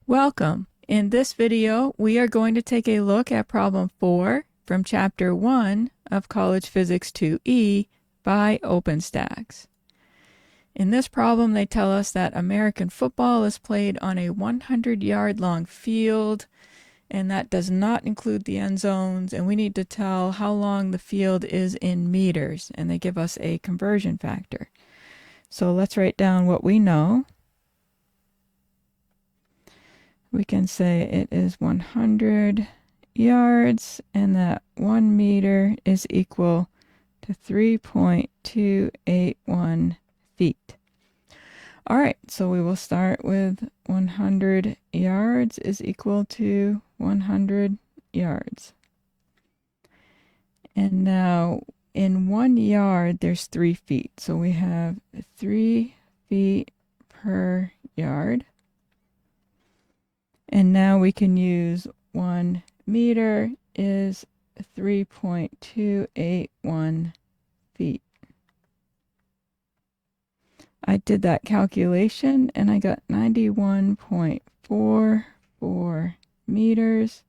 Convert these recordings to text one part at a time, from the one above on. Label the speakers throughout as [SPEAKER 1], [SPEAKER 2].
[SPEAKER 1] Welcome. In this video, we are going to take a look at problem 4 from Chapter 1 of College Physics 2E by OpenStax. In this problem, they tell us that American football is played on a 100-yard long field, and that does not include the end zones, and we need to tell how long the field is in meters, and they give us a conversion factor. So let's write down what we know. We can say it is 100 yards and that 1 meter is equal to 3.281 feet. All right, so we will start with 100 yards is equal to 100 yards. And now in 1 yard, there's 3 feet. So we have 3 feet per yard. And now we can use 1 meter is 3.281 feet. I did that calculation and I got 91.44 meters.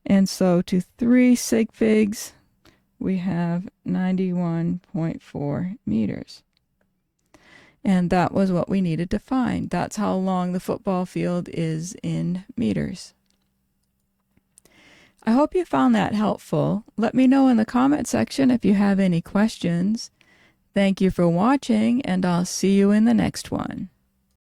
[SPEAKER 1] And so to 3 sig figs, we have 91.4 meters. And that was what we needed to find. That's how long the football field is in meters. I hope you found that helpful. Let me know in the comment section if you have any questions. Thank you for watching, and I'll see you in the next one.